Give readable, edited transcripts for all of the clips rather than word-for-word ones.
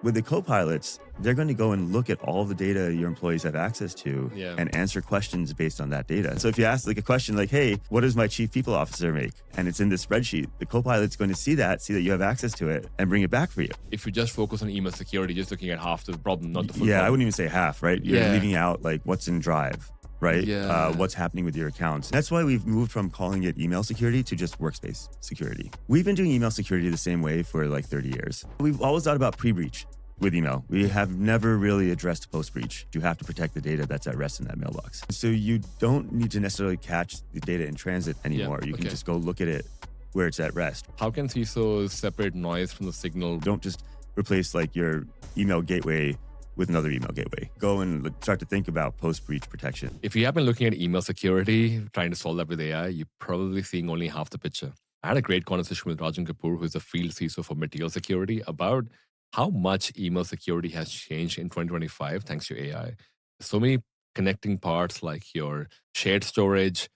with the co-pilots, they're going to go and look at all the data your employees have access to and answer questions based on that data. So if you ask like a question like, hey, what does my chief people officer make? And it's in this spreadsheet, the co-pilot's going to see that you have access to it and bring it back for you. If you just focus on email security, just looking at half the problem, not the full Yeah, problem. I wouldn't even say half, right? You're leaving out like what's in Drive, right? Yeah. What's happening with your accounts. That's why we've moved from calling it email security to just workspace security. We've been doing email security the same way for like 30 years. We've always thought about pre-breach with email. We have never really addressed post-breach. You have to protect the data that's at rest in that mailbox. So you don't need to necessarily catch the data in transit anymore. You can just go look at it where it's at rest. How can CISOs separate noise from the signal? Don't just replace like your email gateway with another email gateway. Go and start to think about post-breach protection. If you have been looking at email security, trying to solve that with AI, you're probably seeing only half the picture. I had a great conversation with Rajan Kapoor, who's a field CISO for material security, about how much email security has changed in 2025 thanks to AI. So many connecting parts like your shared storage,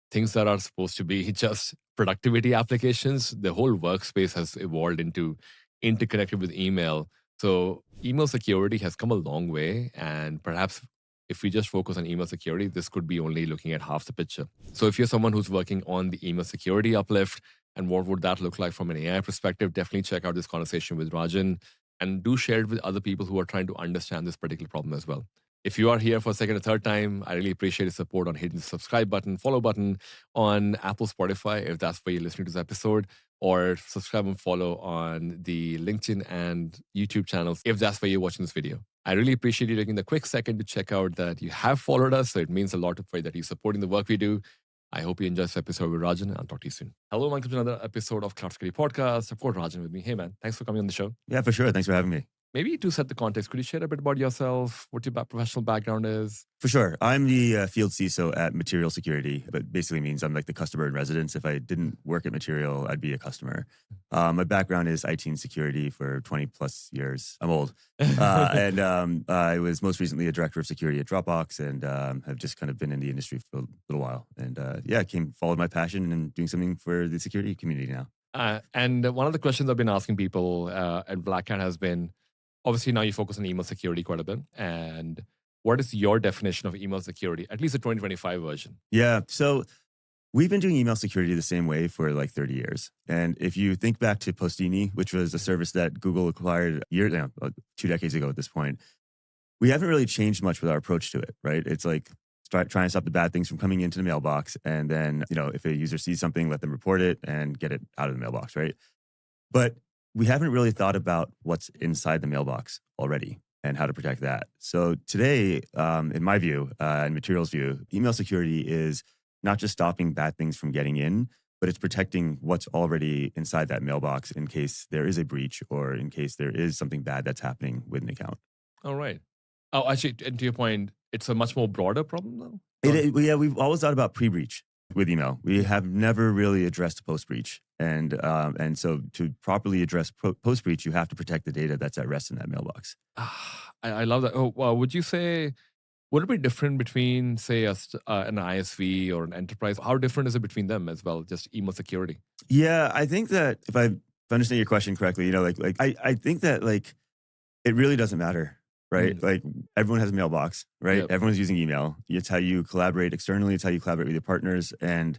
things that are supposed to be just productivity applications. The whole workspace has evolved into interconnected with email. So email security has come a long way, and perhaps if we just focus on email security, this could be only looking at half the picture. So if you're someone who's working on the email security uplift and what would that look like from an AI perspective, definitely check out this conversation with Rajan and do share it with other people who are trying to understand this particular problem as well. If you are here for a second or third time, I really appreciate your support on hitting the subscribe button, follow button on Apple, Spotify, if that's where you're listening to this episode, or subscribe and follow on the LinkedIn and YouTube channels, if that's where you're watching this video. I really appreciate you taking the quick second to check out that you have followed us. So it means a lot to you that you're supporting the work we do. I hope you enjoyed this episode with Rajan. I'll talk to you soon. Hello, welcome to another episode of Cloud Security Podcast. I've got Rajan with me. Hey, man, thanks for coming on the show. Yeah, for sure. Thanks for having me. Maybe to set the context, could you share a bit about yourself, what your professional background is? For sure. I'm the field CISO at Material Security, but basically means I'm like the customer in residence. If I didn't work at Material, I'd be a customer. My background is IT and security for 20 plus years. I'm old. I was most recently a director of security at Dropbox and have just kind of been in the industry for a little while. And followed my passion and doing something for the security community now. And one of the questions I've been asking people at Black Hat has been, obviously, now you focus on email security quite a bit. And what is your definition of email security, at least the 2025 version? Yeah. So we've been doing email security the same way for like 30 years. And if you think back to Postini, which was a service that Google acquired 2 decades ago at this point, we haven't really changed much with our approach to it, right? It's like trying to stop the bad things from coming into the mailbox. And then, if a user sees something, let them report it and get it out of the mailbox, right? But we haven't really thought about what's inside the mailbox already and how to protect that. So today, in my view, and Material's view, email security is not just stopping bad things from getting in, but it's protecting what's already inside that mailbox in case there is a breach or in case there is something bad that's happening with an account. All right. Oh, actually, and to your point, it's a much more broader problem though? We've always thought about pre-breach with email. We have never really addressed post-breach. And so to properly address post-breach, you have to protect the data that's at rest in that mailbox. I love that. Oh, well, would it be different between, say, an ISV or an enterprise? How different is it between them as well, just email security? Yeah, I think that if I understand your question correctly, I think that it really doesn't matter. Right? Mm. Like everyone has a mailbox, right? Yep. Everyone's using email. It's how you collaborate externally. It's how you collaborate with your partners. And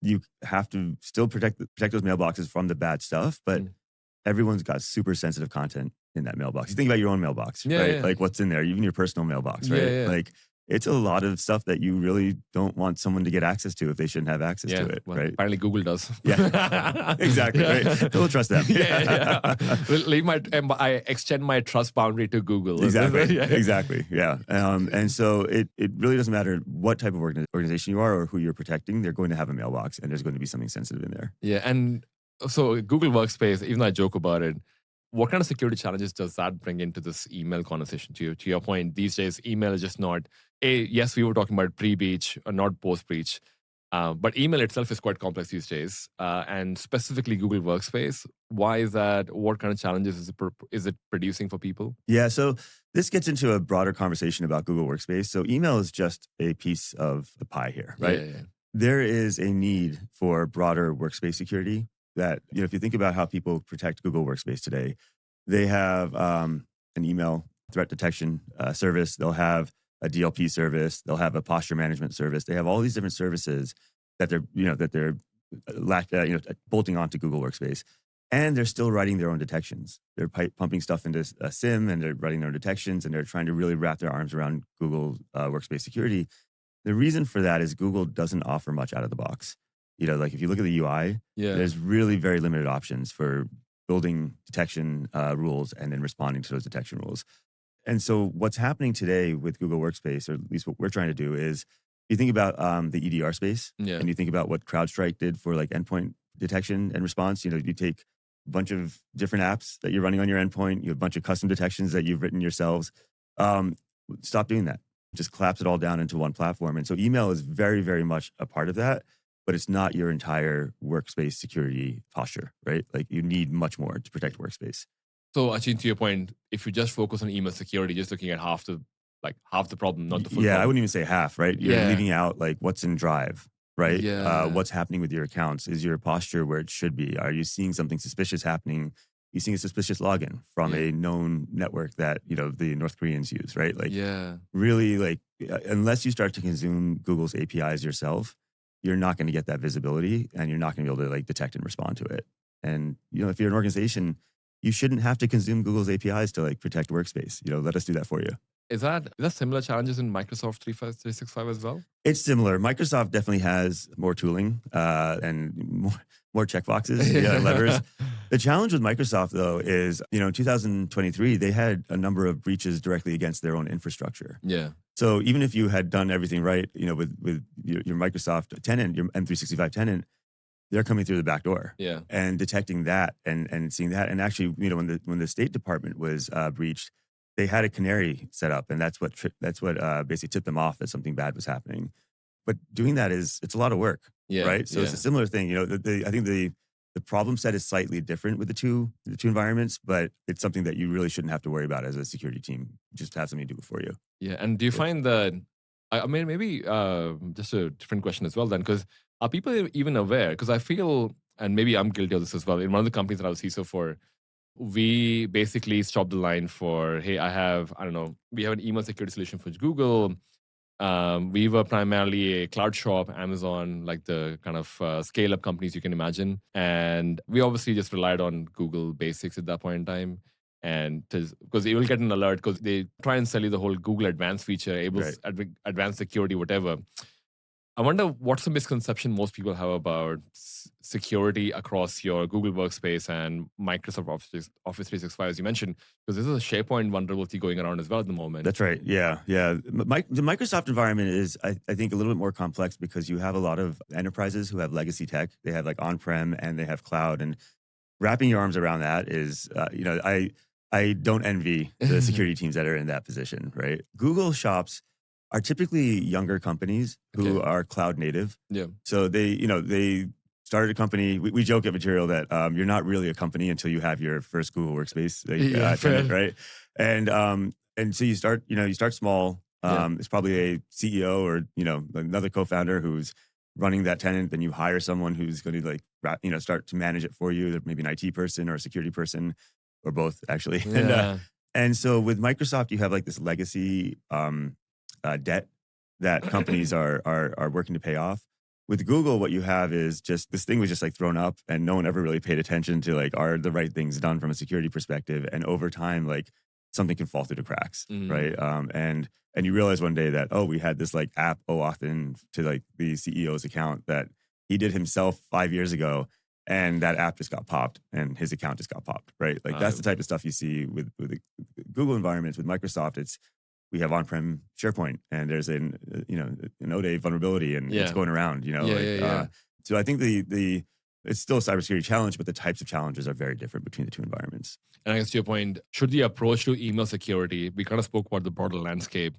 you have to still protect those mailboxes from the bad stuff. But everyone's got super sensitive content in that mailbox. You think about your own mailbox, right? Yeah. Like what's in there, even your personal mailbox, right? Yeah. Like it's a lot of stuff that you really don't want someone to get access to if they shouldn't have access to it, right? Apparently Google does. Yeah, exactly. Right? Don't trust them. I extend my trust boundary to Google. Exactly. Exactly. Yeah. And so it really doesn't matter what type of organization you are or who you're protecting. They're going to have a mailbox and there's going to be something sensitive in there. Yeah. And so Google Workspace, even though I joke about it, what kind of security challenges does that bring into this email conversation? To your point, these days, email is just not, yes, we were talking about pre-breach or not post-breach, but email itself is quite complex these days. And specifically Google Workspace, why is that? What kind of challenges is it producing for people? Yeah, so this gets into a broader conversation about Google Workspace. So email is just a piece of the pie here, right? Yeah. There is a need for broader workspace security that, if you think about how people protect Google Workspace today, they have an email threat detection service. They'll have a DLP service. They'll have a posture management service. They have all these different services that they're bolting onto Google Workspace. And they're still writing their own detections. They're pumping stuff into a SIM, and they're writing their own detections, and they're trying to really wrap their arms around Google Workspace security. The reason for that is Google doesn't offer much out of the box. Like if you look at the UI, there's really very limited options for building detection rules and then responding to those detection rules. And so what's happening today with Google Workspace, or at least what we're trying to do, is you think about the EDR space, and you think about what CrowdStrike did for like endpoint detection and response. You take a bunch of different apps that you're running on your endpoint. You have a bunch of custom detections that you've written yourselves. Stop doing that. Just collapse it all down into one platform. And so email is very, very much a part of that, but it's not your entire workspace security posture, right? Like you need much more to protect workspace. So actually, to your point, if you just focus on email security, just looking at half the problem, not the full problem. I wouldn't even say half, right? You're leaving out like what's in Drive, right? What's happening with your accounts? Is your posture where it should be? Are you seeing something suspicious happening? You seeing a suspicious login from a known network that the North Koreans use, right? Like, really, like unless you start to consume Google's APIs yourself, you're not going to get that visibility, and you're not going to be able to like detect and respond to it. And if you're an organization, you shouldn't have to consume Google's APIs to like protect workspace. Let us do that for you. Is that similar challenges in Microsoft 365 as well? It's similar. Microsoft definitely has more tooling and more checkboxes, levers. The challenge with Microsoft, though, is in 2023 they had a number of breaches directly against their own infrastructure. Yeah. So even if you had done everything right, with your Microsoft tenant, your M365 tenant, they're coming through the back door, and detecting that and seeing that. And actually, when the State Department was breached, they had a canary set up, and that's what basically tipped them off that something bad was happening. But doing that it's a lot of work, right? So it's a similar thing. I think the problem set is slightly different with the two environments, but it's something that you really shouldn't have to worry about as a security team. Just have something do it for you. Yeah, and do you find that? I mean, maybe just a different question as well then, because are people even aware? Because I feel, and maybe I'm guilty of this as well. In one of the companies that I was CISO for, we basically stopped the line for, hey, we have an email security solution for Google. We were primarily a cloud shop, Amazon, like the kind of scale-up companies you can imagine. And we obviously just relied on Google Basics at that point in time. And because you will get an alert because they try and sell you the whole Google Advanced feature, advanced security, whatever. I wonder what's the misconception most people have about security across your Google Workspace and Microsoft Office 365, as you mentioned, because this is a SharePoint vulnerability going around as well at the moment. That's right. Yeah. The Microsoft environment is, I think, a little bit more complex because you have a lot of enterprises who have legacy tech. They have like on-prem and they have cloud, and wrapping your arms around that is, I don't envy the security teams that are in that position, right? Google shops are typically younger companies who are cloud native. Yeah. So they started a company. We joke at Material that you're not really a company until you have your first Google Workspace tenant, right? And so you start small. It's probably a CEO or another co-founder who's running that tenant. Then you hire someone who's going to start to manage it for you. Maybe an IT person or a security person, or both actually. Yeah. And so with Microsoft, you have like this legacy debt that companies are working to pay off. With Google, what you have is just this thing was just like thrown up, and no one ever really paid attention to like, are the right things done from a security perspective? And over time, like something can fall through the cracks, right? And you realize one day that, we had this like app OAuth in to like the CEO's account that he did himself 5 years ago, and that app just got popped, and his account just got popped, right? Like that's the type of stuff you see with the Google environments. With Microsoft, we have on-prem SharePoint, and there's an ODA vulnerability, and it's going around. So I think it's still a cybersecurity challenge, but the types of challenges are very different between the two environments. And I guess to your point, should the approach to email security, we kind of spoke about the broader landscape.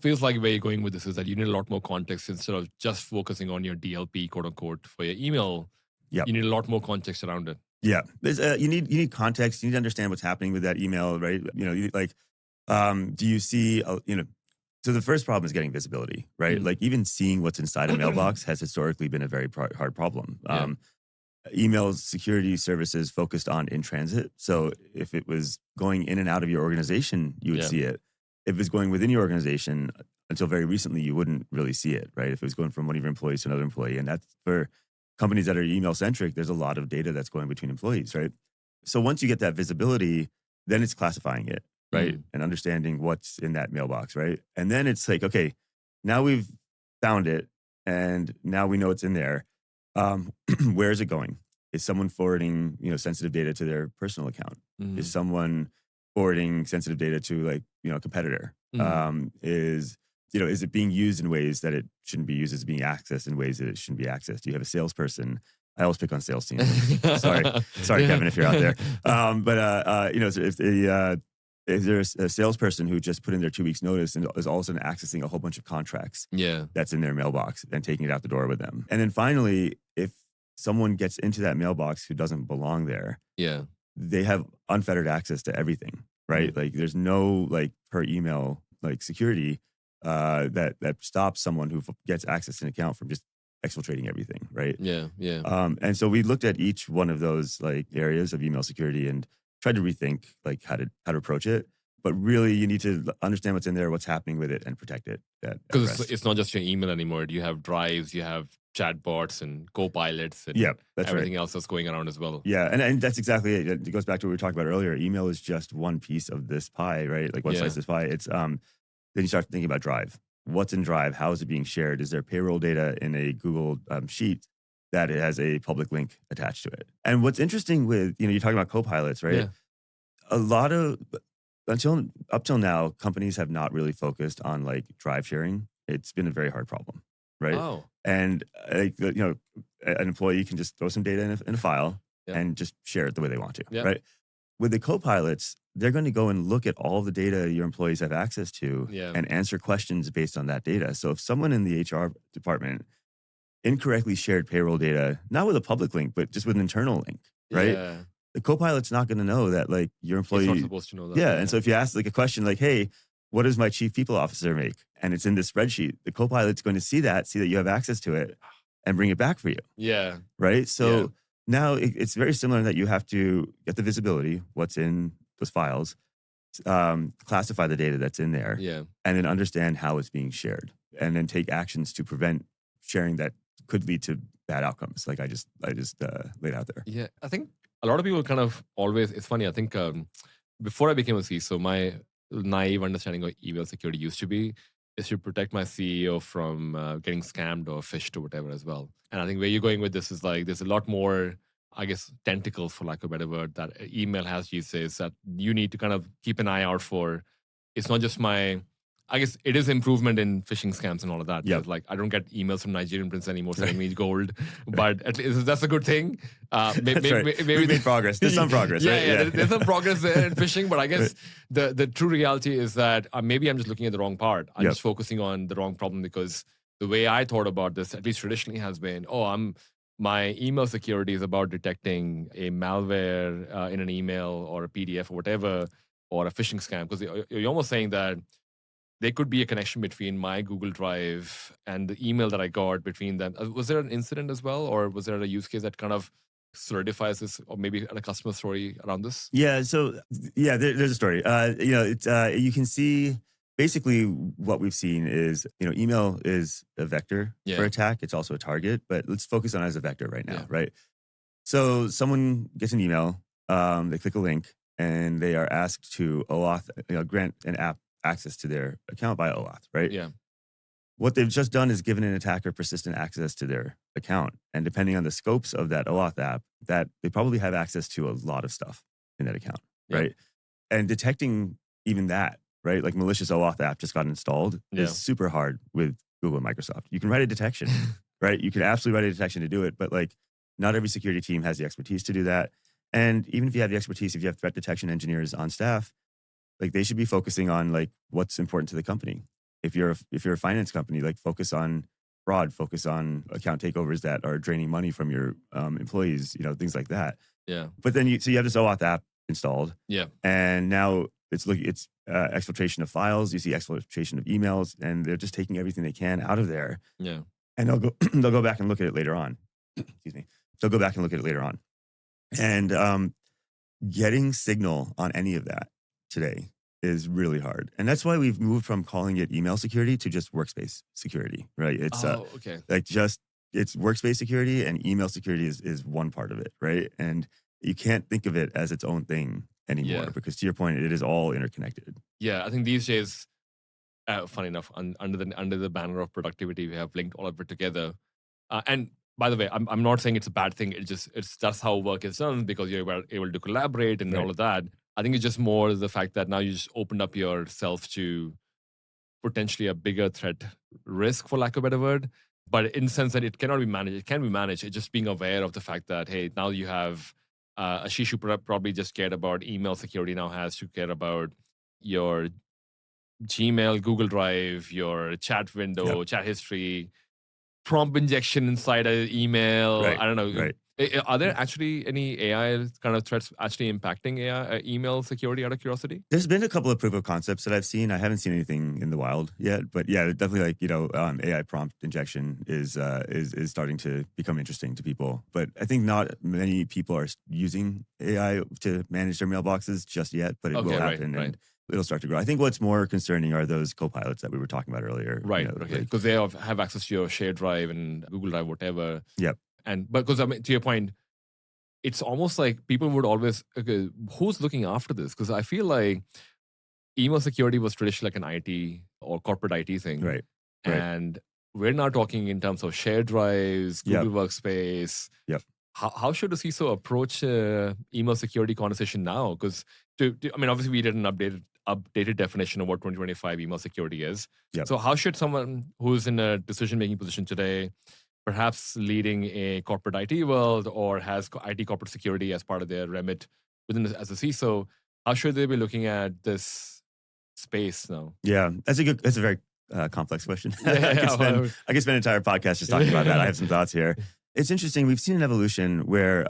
Feels like where you're going with this is that you need a lot more context instead of just focusing on your DLP, quote unquote, for your email. You need a lot more context around it. Yeah, you need context. You need to understand what's happening with that email, right? Do you see, so the first problem is getting visibility, right? Like even seeing what's inside a mailbox has historically been a very hard problem. email security services focused on in transit. So if it was going in and out of your organization, you would see it. If it's going within your organization, until very recently, you wouldn't really see it, right? If it was going from one of your employees to another employee. And that's for companies that are email centric, there's a lot of data that's going between employees, right? So once you get that visibility, then it's classifying it, right? And understanding what's in that mailbox, right? And then it's like, okay, now we've found it and now we know it's in there. Where is it going? Is someone forwarding, sensitive data to their personal account? Is someone forwarding sensitive data to like, a competitor? Is it being used in ways that it shouldn't be used? Is it being accessed in ways that it shouldn't be accessed? Do you have a salesperson? I always pick on sales teams. Sorry, Kevin, if you're out there. If there's a salesperson who just put in their 2 weeks notice and is all of a sudden accessing a whole bunch of contracts that's in their mailbox and taking it out the door with them. And then finally, if someone gets into that mailbox who doesn't belong there, they have unfettered access to everything, right? Like there's no like per email like security that stops someone who gets access to an account from just exfiltrating everything, right? And so we looked at each one of those like areas of email security and tried to rethink like how to approach it. But really, you need to understand what's in there, what's happening with it, and protect it. Because it's not just your email anymore. You have drives, you have chatbots and co-pilots and everything else that's going around as well. Yeah, and that's exactly it. It goes back to what we were talking about earlier. Email is just one piece of this pie, right? Like one slice of this pie. It's then you start thinking about Drive. What's in Drive? How is it being shared? Is there payroll data in a Google sheet that it has a public link attached to it? And what's interesting with, you're talking about co-pilots, right? Yeah. A lot of, up till now, companies have not really focused on like Drive sharing. It's been a very hard problem, right? Oh. And an employee can just throw some data in a file and just share it the way they want to, right? With the co-pilots, they're going to go and look at all the data your employees have access to and answer questions based on that data. So if someone in the HR department incorrectly shared payroll data, not with a public link, but just with an internal link, right? The co-pilot's not going to know that like your employee. He's not supposed to know that. And so if you ask like a question like, hey, what does my chief people officer make? And it's in this spreadsheet, the co-pilot's going to see that you have access to it and bring it back for you. Right? So now it's very similar in that you have to get the visibility, what's in those files, classify the data that's in there, and then understand how it's being shared, and then take actions to prevent sharing that could lead to bad outcomes, like I just laid out there. Yeah, I think a lot of people kind of always, it's funny, I think before I became a CISO, my naive understanding of email security used to be is to protect my CEO from getting scammed or phished or whatever as well. And I think where you're going with this is like, there's a lot more, I guess, tentacles, for lack of a better word, that email has these days that you need to kind of keep an eye out for. It's not just I guess it is improvement in phishing scams and all of that. Like I don't get emails from Nigerian prince anymore telling me gold, but at least that's a good thing. Maybe we made progress. There's some progress, right? There's some progress there in phishing, but I guess the true reality is that maybe I'm just looking at the wrong part. I'm just focusing on the wrong problem, because the way I thought about this, at least traditionally, has been, my email security is about detecting a malware in an email or a PDF or whatever, or a phishing scam. Because you're almost saying that there could be a connection between my Google Drive and the email that I got between them. Was there an incident as well? Or was there a use case that kind of solidifies this, or maybe a customer story around this? Yeah. So there's a story. You can see basically what we've seen is, email is a vector for attack. It's also a target, but let's focus on it as a vector right now, right? So someone gets an email, they click a link, and they are asked to OAuth, grant an app access to their account by OAuth, right? What they've just done is given an attacker persistent access to their account. And depending on the scopes of that OAuth app, that they probably have access to a lot of stuff in that account, right? And detecting even that, right? Like malicious OAuth app just got installed is super hard with Google and Microsoft. You can write a detection, right? You can absolutely write a detection to do it, but like not every security team has the expertise to do that. And even if you have the expertise, if you have threat detection engineers on staff, like they should be focusing on like what's important to the company. If you're a finance company, like focus on fraud, focus on account takeovers that are draining money from your employees, things like that. But then you have this OAuth app installed. And now it's exfiltration of files. You see exfiltration of emails, and they're just taking everything they can out of there. And they'll go back and look at it later on. Excuse me. they'll go back and look at it later on. And getting signal on any of that today is really hard. And that's why we've moved from calling it email security to just workspace security, right? It's Okay. it's workspace security, and email security is one part of it, right? And you can't think of it as its own thing anymore Yeah. because, to your point, it is all interconnected. Yeah, I think these days, funny enough, under the banner of productivity, we have linked all of it together. And by the way, I'm not saying it's a bad thing. It's that's how work is done because you're able to collaborate and Right. all of that. I think it's just more the fact that now you just opened up yourself to potentially a bigger threat risk, for lack of a better word. But in the sense that it cannot be managed, it can be managed. It's just being aware of the fact that, hey, now you have Ashish who probably just cared about email security, now has to care about your Gmail, Google Drive, your chat window, chat history, prompt injection inside an email. Right. I don't know. Right. Are there actually any AI kind of threats actually impacting AI, email security out of curiosity? There's been a couple of proof of concepts that I've seen. I haven't seen anything in the wild yet, but yeah, definitely AI prompt injection is starting to become interesting to people. But I think not many people are using AI to manage their mailboxes just yet, but it will happen and it'll start to grow. I think what's more concerning are those co-pilots that we were talking about earlier. Right. Okay. Because they have access to your shared drive and Google Drive, whatever. Yep. And because I mean, to your point, it's almost like people would always, okay, who's looking after this? Because I feel like email security was traditionally like an IT or corporate IT thing. Right. And we're now talking in terms of shared drives, Google Workspace. Yep. How should a CISO approach email security conversation now? Because I mean, obviously we did an updated definition of what 2025 email security is. Yep. So how should someone who's in a decision-making position today, perhaps leading a corporate IT world or has IT corporate security as part of their remit as a CISO, how should they be looking at this space now? Yeah, that's a very complex question. Yeah, I could spend an entire podcast just talking about that. I have some thoughts here. It's interesting. We've seen an evolution where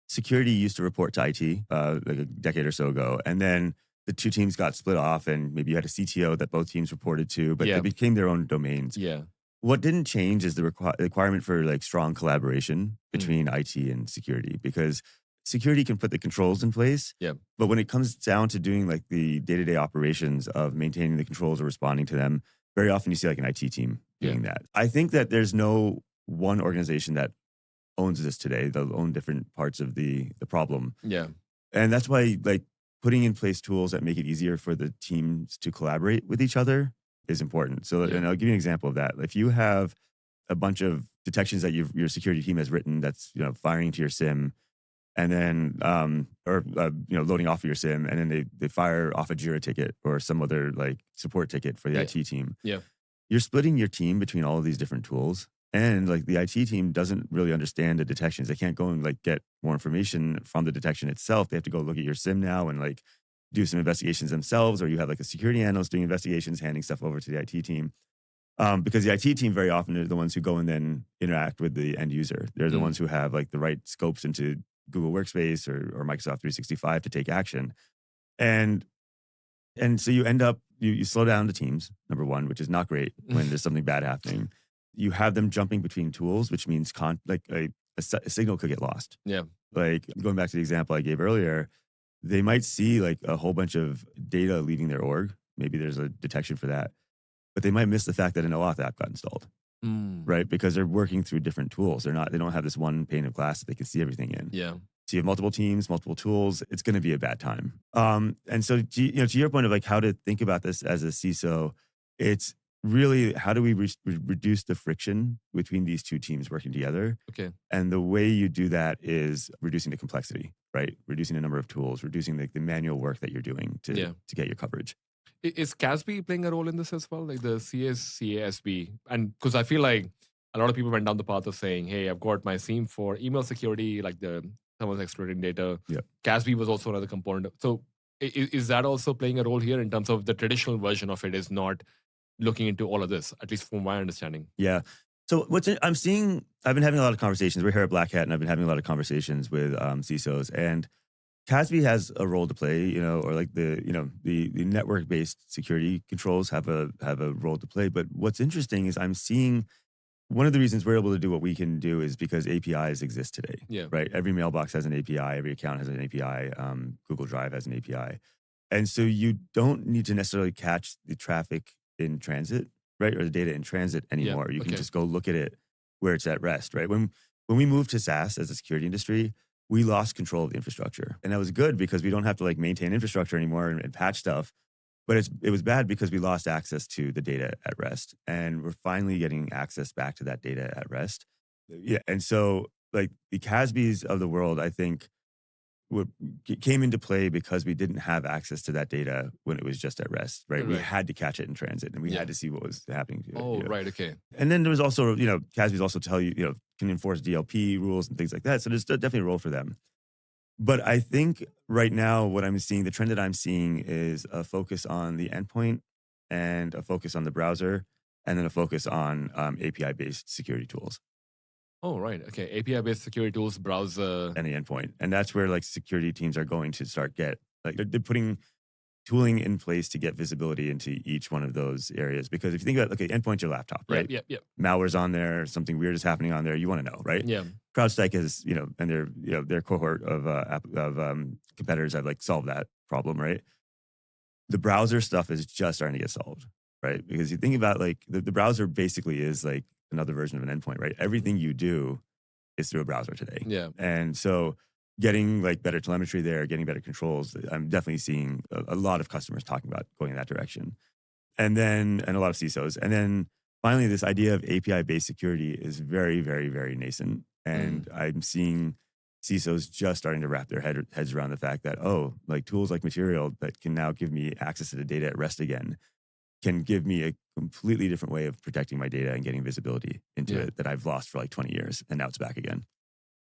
security used to report to IT like a decade or so ago, and then the two teams got split off, and maybe you had a CTO that both teams reported to, but they became their own domains. Yeah. What didn't change is the requirement for like strong collaboration between IT and security, because security can put the controls in place. Yeah. But when it comes down to doing like the day-to-day operations of maintaining the controls or responding to them, very often you see like an IT team doing that. I think that there's no one organization that owns this today. They'll own different parts of the problem. Yeah. And that's why like putting in place tools that make it easier for the teams to collaborate with each other is important. So, and I'll give you an example of that. If you have a bunch of detections that your security team has written that's firing to your SIM, and then loading off of your SIM, and then they fire off a Jira ticket or some other like support ticket for the IT team. Yeah, you're splitting your team between all of these different tools, and like the IT team doesn't really understand the detections. They can't go and like get more information from the detection itself. They have to go look at your SIM now and like do some investigations themselves, or you have like a security analyst doing investigations, handing stuff over to the IT team. Because the IT team very often are the ones who go and then interact with the end user. They're the ones who have like the right scopes into Google Workspace or Microsoft 365 to take action. And so you end up, you slow down the teams, number one, which is not great when there's something bad happening. You have them jumping between tools, which means a signal could get lost. Yeah. Like going back to the example I gave earlier, they might see like a whole bunch of data leaving their org. Maybe there's a detection for that, but they might miss the fact that an OAuth app got installed, right? Because they're working through different tools. They don't have this one pane of glass that they can see everything in. Yeah. So you have multiple teams, multiple tools. It's going to be a bad time. And so to your point of like how to think about this as a CISO, it's really how do we reduce the friction between these two teams working together? Okay. And the way you do that is reducing the complexity, right? Reducing the number of tools, reducing the manual work that you're doing to get your coverage. Is CASB playing a role in this as well? Like the CASB? And because I feel like a lot of people went down the path of saying, hey, I've got my SIEM for email security, like someone's exploiting data. Yeah. CASB was also another component. So is that also playing a role here in terms of the traditional version of it is not looking into all of this, at least from my understanding? Yeah. So I've been having a lot of conversations. We're here at Black Hat, and I've been having a lot of conversations with CISOs, and CASB has a role to play, or like the network-based security controls have a role to play. But what's interesting is I'm seeing one of the reasons we're able to do what we can do is because APIs exist today, Yeah. right? Every mailbox has an API, every account has an API, Google Drive has an API. And so you don't need to necessarily catch the traffic in transit, right? Or the data in transit anymore. You can just go look at it where it's at rest, right? When we moved to SaaS as a security industry, we lost control of the infrastructure. And that was good because we don't have to like maintain infrastructure anymore and patch stuff. But it was bad because we lost access to the data at rest. And we're finally getting access back to that data at rest. Yeah. And so like the CASBs of the world, I think, came into play because we didn't have access to that data when it was just at rest, right? We had to catch it in transit and we had to see what was happening to it. Oh, right. Okay. And then there was also, CASBs also tell you, can enforce DLP rules and things like that. So there's definitely a role for them. But I think right now what I'm seeing, the trend that I'm seeing is a focus on the endpoint and a focus on the browser and then a focus on API-based security tools. Oh, right. Okay. API-based security tools, browser. And the endpoint. And that's where like security teams are going to start they're putting tooling in place to get visibility into each one of those areas. Because if you think about, okay, endpoint's your laptop, right? Yep. Malware's on there, something weird is happening on there, you want to know, right? Yeah. CrowdStrike is, and their cohort of competitors have like solved that problem, right? The browser stuff is just starting to get solved, right? Because you think about like the browser basically is like another version of an endpoint, right? Everything you do is through a browser today. Yeah. And so getting like better telemetry there, getting better controls, I'm definitely seeing a lot of customers talking about going in that direction. And a lot of CISOs. And then finally, this idea of API-based security is very, very, very nascent. And I'm seeing CISOs just starting to wrap their heads around the fact that, like tools like Material that can now give me access to the data at rest again can give me a completely different way of protecting my data and getting visibility into it that I've lost for like 20 years. And now it's back again.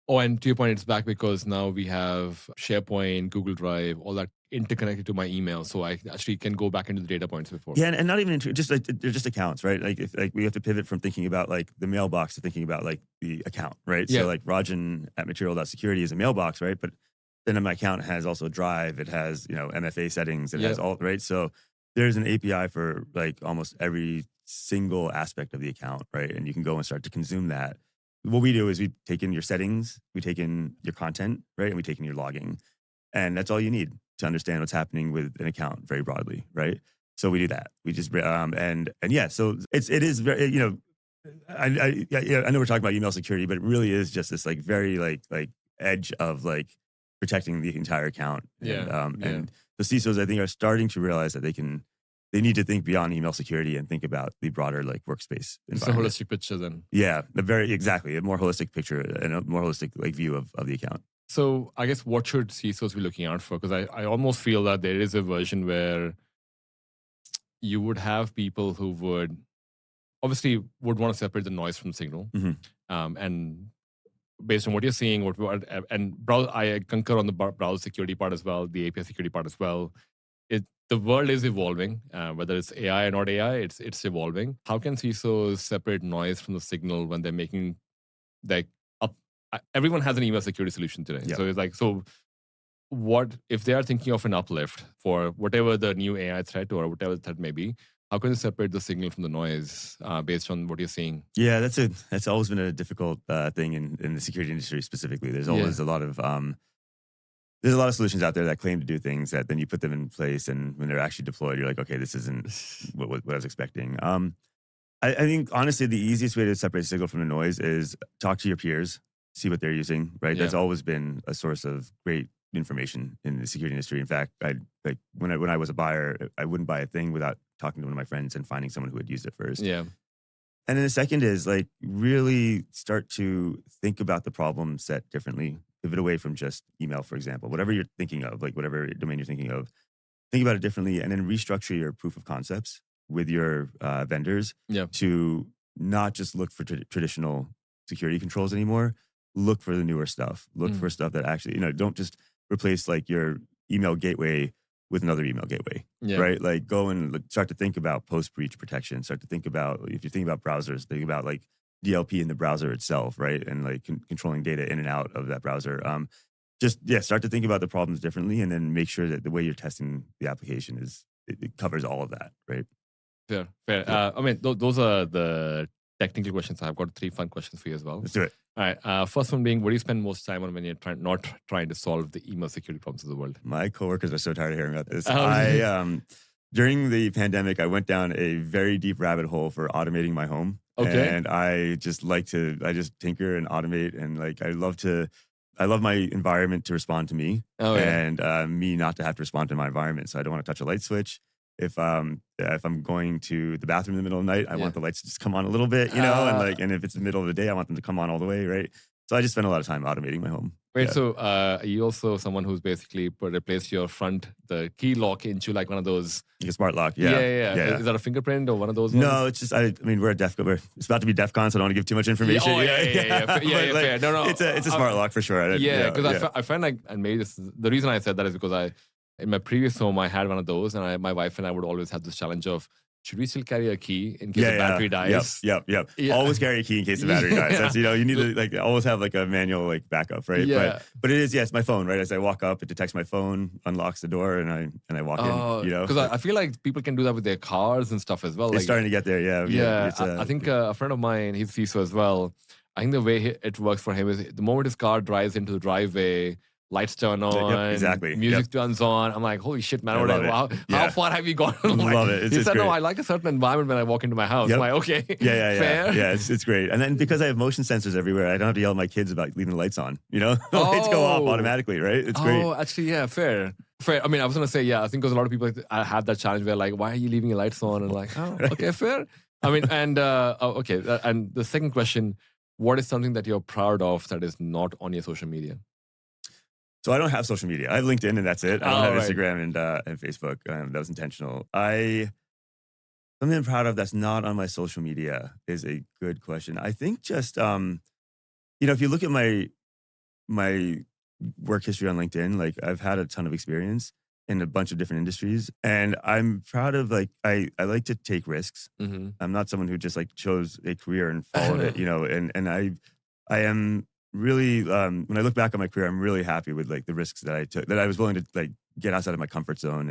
Oh, and to your point, it's back because now we have SharePoint, Google Drive, all that interconnected to my email. So I actually can go back into the data points before. Yeah, and not even just like they're just accounts, right? Like if like we have to pivot from thinking about like the mailbox to thinking about like the account, right? Yeah. So like Rajan at Material.security is a mailbox, right? But then my account has also Drive, it has, MFA settings, it has all, right? So there's an API for like almost every single aspect of the account, right? And you can go and start to consume that. What we do is we take in your settings, we take in your content, right? And we take in your logging. And that's all you need to understand what's happening with an account very broadly, right? So we do that. We just, so it is very, I know we're talking about email security, but it really is just this like very like edge of like protecting the entire account. And the CISOs, I think, are starting to realize that they need to think beyond email security and think about the broader like workspace environment. It's a holistic picture then. Yeah, a more holistic picture and a more holistic like view of the account. So I guess what should CISOs be looking out for? Because I almost feel that there is a version where you would have people who would want to separate the noise from the signal. And based on what you're seeing, I concur on the browser security part as well, the API security part as well. The world is evolving, whether it's AI or not AI, it's evolving. How can CISOs separate noise from the signal when they're making everyone has an email security solution today. Yep. So it's like, what if they are thinking of an uplift for whatever the new AI threat or whatever the threat may be? How can you separate the signal from the noise based on what you're seeing? Yeah, that's always been a difficult thing in the security industry specifically. There's always a lot of solutions out there that claim to do things that then you put them in place, and when they're actually deployed, you're like, okay, this isn't what I was expecting. I think honestly, the easiest way to separate the signal from the noise is talk to your peers, see what they're using. Right, that's always been a source of great information in the security industry. In fact, when I was a buyer, I wouldn't buy a thing without talking to one of my friends and finding someone who had used it first. Yeah. And then the second is like really start to think about the problem set differently. Pivot away from just email, for example, whatever you're thinking of, like whatever domain you're thinking of, think about it differently, and then restructure your proof of concepts with your vendors to not just look for traditional security controls anymore. Look for the newer stuff. Look for stuff that actually, don't just replace like your email gateway with another email gateway, right? Like go and start to think about post-breach protection. Start to think about, if you think about browsers, think about like DLP in the browser itself, right? And like controlling data in and out of that browser. Start to think about the problems differently, and then make sure that the way you're testing the application it covers all of that, right? Fair. I mean, those are the technical questions. I've got 3 fun questions for you as well. Let's do it. All right. First one being, what do you spend most time on when you're not trying to solve the email security problems of the world? My coworkers are so tired of hearing about this. Oh. During the pandemic, I went down a very deep rabbit hole for automating my home. Okay. And I just tinker and automate, and like I love my environment to respond to me, and me not to have to respond to my environment. So I don't want to touch a light switch. If I'm going to the bathroom in the middle of the night, I want the lights to just come on a little bit, and if it's the middle of the day, I want them to come on all the way, right? So I just spend a lot of time automating my home. Wait, so are you also someone who's basically replaced your the key lock into like one of those... Like a smart lock, yeah. Is that a fingerprint or one of those ones? No, it's just, we're at DEFCON. It's about to be DEFCON, so I don't want to give too much information. Fair. No. It's a smart lock for sure. Because I find like, and maybe the reason I said that is because in my previous home, I had one of those, and my wife and I would always have this challenge of, should we still carry a key in case the battery dies? Yep. Yeah. Always carry a key in case the battery dies. That's, you need to like always have like a manual like backup, right? Yeah. But it is, yes, my phone, right? As I walk up, it detects my phone, unlocks the door, and I walk in. Because I feel like people can do that with their cars and stuff as well. It's starting to get there, Yeah. I think a friend of mine, he's CISO as well. I think the way it works for him is the moment his car drives into the driveway, lights turn on, exactly. Music turns on. I'm like, holy shit, man! How far have you gone? Love it. He said, no, I like a certain environment when I walk into my house. I'm like, okay, fair. Yeah, it's great. And then because I have motion sensors everywhere, I don't have to yell at my kids about leaving the lights on. The lights go off automatically, right? It's great. Oh, actually, yeah, fair. I mean, I was gonna say, I think because a lot of people have that challenge where like, why are you leaving your lights on? And like, okay, fair. I mean, and and the second question, what is something that you're proud of that is not on your social media? So I don't have social media. I have LinkedIn, and that's it. I don't have Instagram and Facebook. That was intentional. Something I'm proud of that's not on my social media is a good question. I think just if you look at my work history on LinkedIn, like I've had a ton of experience in a bunch of different industries, and I'm proud of like I like to take risks. Mm-hmm. I'm not someone who just like chose a career and followed it, and I am. Really, when I look back on my career, I'm really happy with like the risks that I took, that I was willing to like get outside of my comfort zone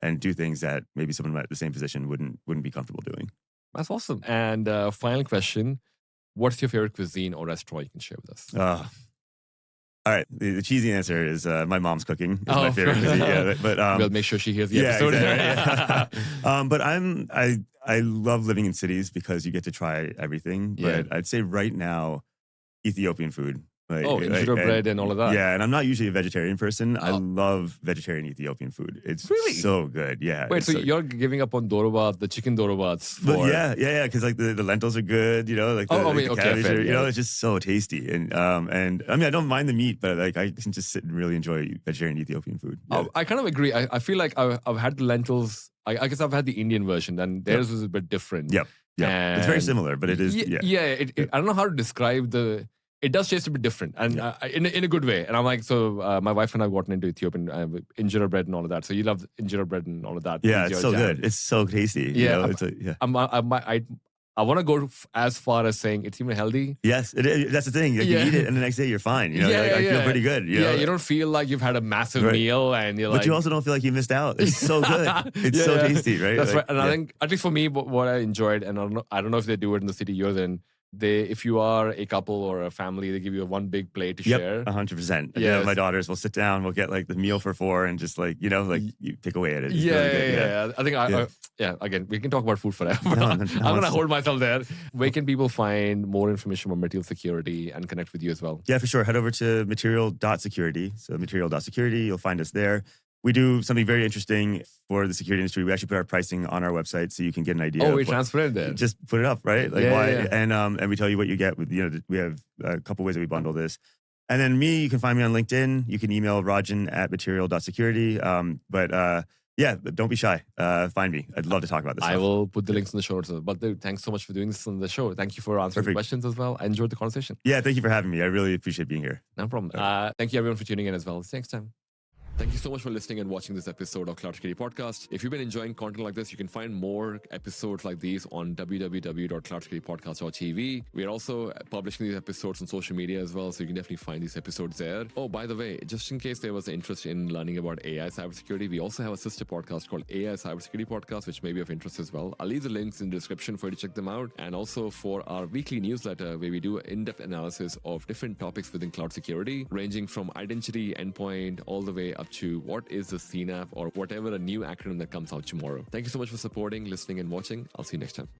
and do things that maybe someone at the same position wouldn't be comfortable doing. That's awesome. And final question, what's your favorite cuisine or restaurant you can share with us? All right, the cheesy answer is my mom's cooking is my favorite cuisine. But we'll make sure she hears the episode. Exactly. But I love living in cities because you get to try everything. But I'd say right now, Ethiopian food. Injera bread and all of that. Yeah, and I'm not usually a vegetarian person. I love vegetarian Ethiopian food. It's really so good. Yeah. Wait, so you're giving up on dorobat, the chicken dorobats? But yeah, because like the lentils are good. Like the cabbage, it's just so tasty. And I mean, I don't mind the meat, but like I can just sit and really enjoy vegetarian Ethiopian food. Yeah. I kind of agree. I feel like I've had the lentils. I guess I've had the Indian version, and theirs was a bit different. Yep. Yeah, it's very similar, but it is. I don't know how to describe it does taste a bit different, and in a good way. And I'm like, so my wife and I have gotten into Ethiopian injera bread and all of that. So you love injera bread and all of that. Yeah, it's so good. It's so tasty. Yeah, I want to go as far as saying it's even healthy. Yes, that's the thing. Like, you eat it, and the next day you're fine. I feel pretty good. You don't feel like you've had a massive meal, and you're but you also don't feel like you missed out. It's so good. It's so tasty, right? That's right. And I think, at least for me, what I enjoyed, and I don't know if they do it in the city you're in. If you are a couple or a family, they give you one big plate to share. 100%. Yeah, my daughters will sit down, we'll get like the meal for 4 and just like, you pick away at it. It's I think again, we can talk about food forever. I'm going to hold myself there. Where can people find more information on material security and connect with you as well? Yeah, for sure. Head over to material.security. So material.security, you'll find us there. We do something very interesting for the security industry. We actually put our pricing on our website so you can get an idea. Oh, we transparent there. Just put it up, right? Like why? And we tell you what you get. We have a couple ways that we bundle this. And then you can find me on LinkedIn. You can email Rajan at material.security. But don't be shy. Find me. I'd love to talk about this. I will put the links in the show notes. But dude, thanks so much for doing this on the show. Thank you for answering the questions as well. I enjoyed the conversation. Yeah, thank you for having me. I really appreciate being here. No problem. Thank you everyone for tuning in as well. See you next time. Thank you so much for listening and watching this episode of Cloud Security Podcast. If you've been enjoying content like this, you can find more episodes like these on www.cloudsecuritypodcast.tv. We are also publishing these episodes on social media as well, so you can definitely find these episodes there. Oh, by the way, just in case there was interest in learning about AI cybersecurity, we also have a sister podcast called AI Cybersecurity Podcast, which may be of interest as well. I'll leave the links in the description for you to check them out. And also for our weekly newsletter, where we do in-depth analysis of different topics within cloud security, ranging from identity, endpoint, all the way up to what is the CNAP or whatever a new acronym that comes out tomorrow. Thank you so much for supporting, listening, and watching. I'll see you next time.